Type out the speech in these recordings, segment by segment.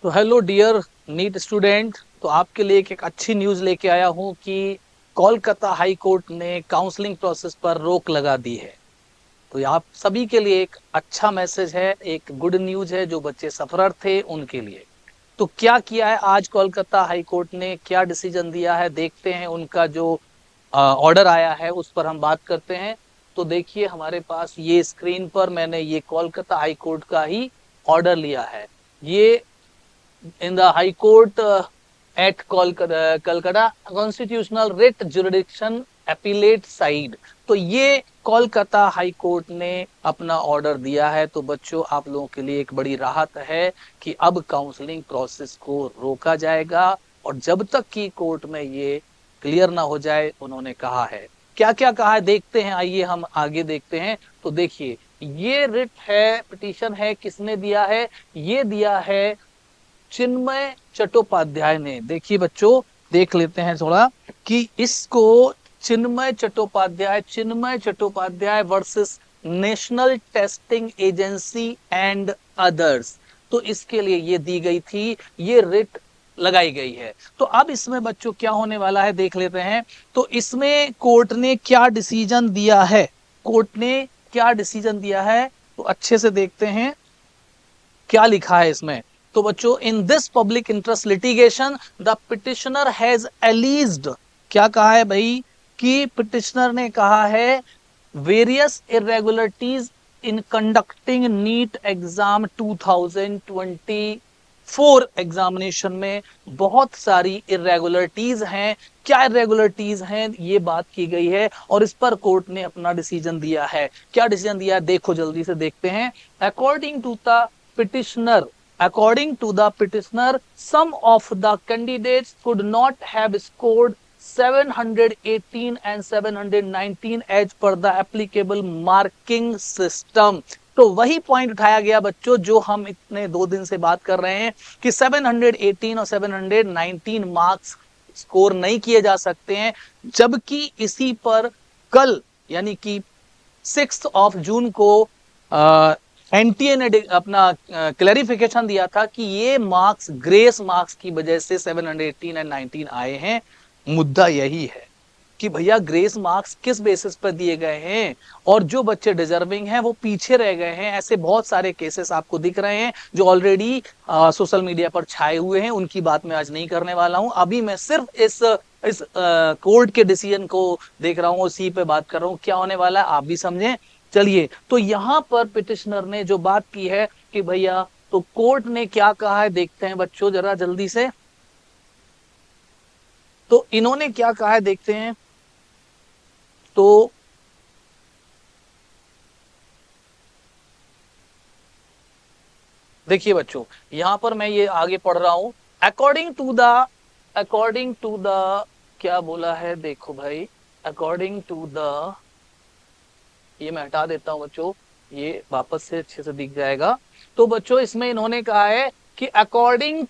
तो hello dear NEET student. तो आपके लिए एक अच्छी न्यूज़ लेके आया हूँ कि कोलकाता हाई कोर्ट ने काउंसलिंग प्रोसेस पर रोक लगा दी है। तो ये आप सभी के लिए एक अच्छा मैसेज है, एक गुड न्यूज़ है जो बच्चे सफरर थे उनके लिए। तो क्या किया है आज कोलकाता हाई कोर्ट ने, क्या डिसीजन दिया है, देखते हैं। उनका जो ऑर्डर आया है उस पर हम बात करते हैं। तो देखिए हमारे पास ये स्क्रीन पर मैंने ये कोलकाता हाई कोर्ट का ही ऑर्डर लिया है। ये in the High Court at Kolkata Constitutional Writ Jurisdiction Appellate Side। तो ये कोलकाता हाई कोर्ट ने अपना ऑर्डर दिया है। तो बच्चों आप लोगों के लिए एक बड़ी राहत है कि अब काउंसलिंग प्रोसेस को रोका जाएगा और जब तक कि कोर्ट में ये क्लियर ना हो जाए उन्होंने कहा है। क्या क्या कहा है देखते हैं, आइए हम आगे देखते हैं। तो देखिए ये रिट है, पिटीशन है, किसने दिया है? ये दिया है चिन्मय चट्टोपाध्याय ने। देखिए बच्चों देख लेते हैं थोड़ा कि इसको Chinmay Chattopadhyay versus National Testing Agency and others. तो इसके लिए ये दी गई थी, ये रिट लगाई गई है। तो अब इसमें बच्चों क्या होने वाला है देख लेते हैं। तो इसमें कोर्ट ने क्या डिसीजन दिया है, कोर्ट ने क्या डिसीजन दिया है तो अच्छे से देखते हैं क्या लिखा है इसमें। तो बच्चों in this public interest litigation the petitioner has alleged, क्या कहा है भाई कि पिटिशनर ने कहा है various irregularities in conducting NEET exam 2024 examination में बहुत सारी इरेगुलरिटीज हैं। क्या इरेगुलरिटीज हैं ये बात की गई है और इस पर कोर्ट ने अपना डिसीजन दिया है। क्या डिसीजन दिया है देखो जल्दी से देखते हैं। According to the petitioner according to the petitioner some of the candidates could not have scored 718 and 719 as per the applicable marking system। तो वही पॉइंट उठाया गया बच्चों जो हम इतने 2 दिन से बात कर रहे हैं कि 718 और 719 मार्क्स स्कोर नहीं किए जा सकते हैं, जबकि इसी पर कल यानी कि 6 जून को एनटीए ने अपना क्लैरिफिकेशन दिया था कि ये मार्क्स ग्रेस मार्क्स की वजह से 718 एंड 19 आए हैं। मुद्दा यही है कि भैया ग्रेस मार्क्स किस बेसिस पर दिए गए हैं और जो बच्चे डिजर्विंग हैं वो पीछे रह गए हैं। ऐसे बहुत सारे केसेस आपको दिख रहे हैं जो ऑलरेडी सोशल मीडिया पर छाए हुए हैं, उनकी बात मैं आज नहीं करने वाला हूं। अभी मैं सिर्फ इस कोर्ट के डिसीजन को देख रहा हूं, उसी पे बात कर रहा हूं। क्या होने वाला है आप भी समझें। चलिए तो यहां पर पिटिशनर ने जो बात की है कि भैया तो कोर्ट ने क्या कहा है देखते हैं बच्चों जरा जल्दी से। तो इन्होंने क्या कहा है देखते हैं। तो देखिए बच्चों यहां पर मैं ये आगे पढ़ रहा हूं। अकॉर्डिंग टू द क्या बोला है देखो भाई। अकॉर्डिंग टू द, ये मैं हटा देता हूं बच्चों, ये वापस से अच्छे से दिख जाएगा। तो बच्चों इसमें इन्होंने कहा है कि according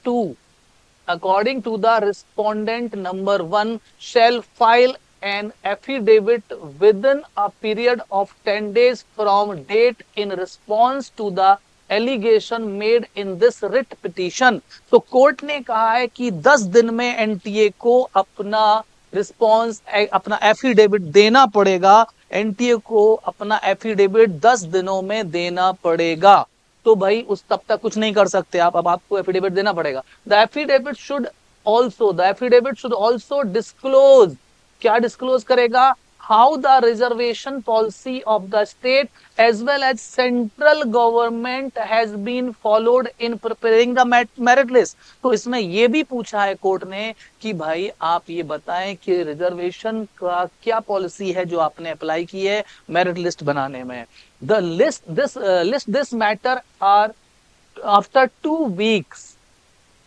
to the respondent number 1 shall file an affidavit within a period of 10 days from date in response to the allegation made in this writ petition। तो कोर्ट ने कहा है कि 10 दिन में एनटीए को अपना रिस्पॉन्स, अपना एफिडेविट देना पड़ेगा। एनटीए को अपना एफिडेविट 10 दिनों में देना पड़ेगा। तो भाई उस तब तक कुछ नहीं कर सकते आप, अब आपको एफिडेविट देना पड़ेगा। The affidavit should also disclose, क्या डिस्क्लोज करेगा? How the reservation policy of the state as well as central government has been followed in preparing the merit list. तो इसमें यह भी पूछा है कोर्ट ने कि भाई आप ये बताएं कि रिजर्वेशन का क्या पॉलिसी है जो आपने अप्लाई की है मेरिट लिस्ट बनाने में। The list this matter are after 2 weeks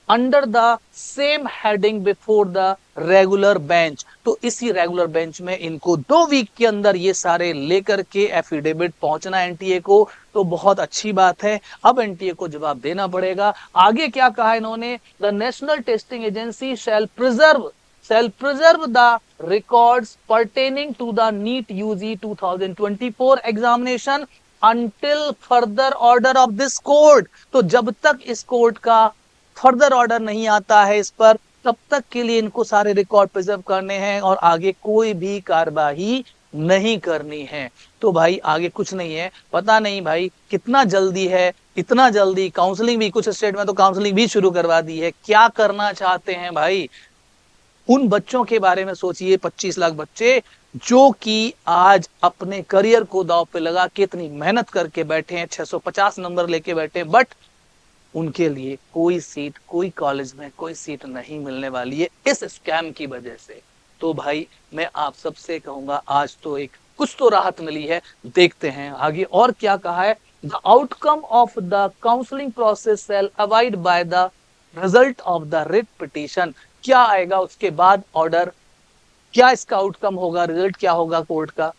under the same heading before the regular bench। तो इसी रेगुलर बेंच में इनको 2 वीक के अंदर ये सारे लेकर के एफिडेविट पहुंचना एनटीए को। तो बहुत अच्छी बात है, अब एनटीए को जवाब देना पड़ेगा। आगे क्या कहा इन्होंने? The national Testing agency shall preserve the records pertaining to the NEET UG 2024 examination until further order of this court। तो जब तक इस कोर्ट का फर्दर ऑर्डर नहीं आता है इस पर, तब तक के लिए इनको सारे रिकॉर्ड प्रिजर्व करने हैं और आगे कोई भी कार्यवाही नहीं करनी है। तो भाई आगे कुछ नहीं है, पता नहीं भाई कितना जल्दी है, इतना जल्दी काउंसलिंग भी, कुछ स्टेट में तो काउंसलिंग भी शुरू करवा दी है। क्या करना चाहते हैं भाई? उन बच्चों के बारे में सोचिए, 25 लाख बच्चे जो कि आज अपने करियर को दांव पे लगा के इतनी मेहनत करके बैठे हैं, 650 नंबर लेके बैठे हैं, बट उनके लिए कोई सीट, कोई कॉलेज में कोई सीट नहीं मिलने वाली है इस स्कैम की वजह से। तो भाई मैं आप सबसे कहूंगा, आज तो एक कुछ तो राहत मिली है, देखते हैं आगे और क्या कहा है। The outcome of the counselling process shall avoid by the result of the writ petition. क्या आएगा उसके बाद ऑर्डर, क्या इसका आउटकम होगा, रिजल्ट क्या होगा कोर्ट का,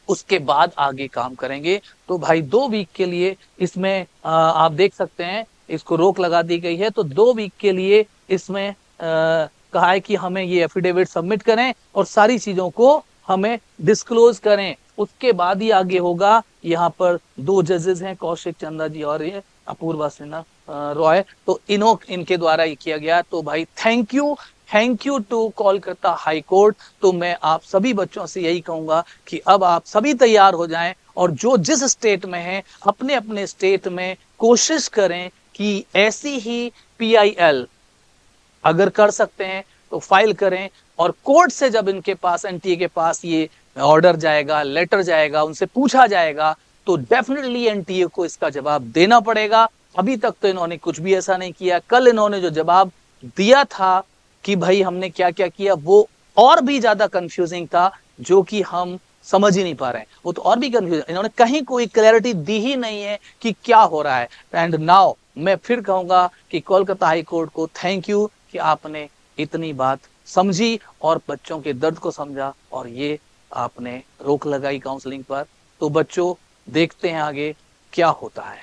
उसके बाद आगे काम करेंगे। तो भाई 2 वीक के लिए इसमें आप देख सकते हैं इसको रोक लगा दी गई है। तो 2 वीक के लिए इसमें कहा है कि हमें ये एफिडेविट सबमिट करें और सारी चीजों को हमें डिस्क्लोज करें, उसके बाद ही आगे होगा। यहाँ पर 2 जजेस हैं, कौशिक चंद्रा जी और ये अपूर्वा सिन्हा रॉय, तो इनके द्वारा ये किया गया। तो भाई thank you to Kolkata high court. तो मैं आप सभी बच्चों से यही कहूंगा कि अब आप सभी तैयार हो जाएं और जो जिस स्टेट में हैं अपने अपने स्टेट में कोशिश करें कि ऐसी ही PIL अगर कर सकते हैं तो फाइल करें। और कोर्ट से जब इनके पास, NTA के पास ये ऑर्डर जाएगा, लेटर जाएगा, उनसे पूछा जाएगा, तो डेफिनेटली NTA को इसका जवाब देना पड़ेगा। अभी तक तो इन्होंने कुछ भी ऐसा नहीं किया। कल इन्होंने जो जवाब दिया था कि भाई हमने क्या क्या किया, वो और भी ज्यादा कंफ्यूजिंग था, जो कि हम समझ ही नहीं पा रहे हैं। वो तो और भी कंफ्यूजिंग, इन्होंने कहीं कोई क्लैरिटी दी ही नहीं है कि क्या हो रहा है। एंड नाउ मैं फिर कहूंगा कि कोलकाता हाई कोर्ट को थैंक यू कि आपने इतनी बात समझी और बच्चों के दर्द को समझा और ये आपने रोक लगाई काउंसलिंग पर। तो बच्चों देखते हैं आगे क्या होता है।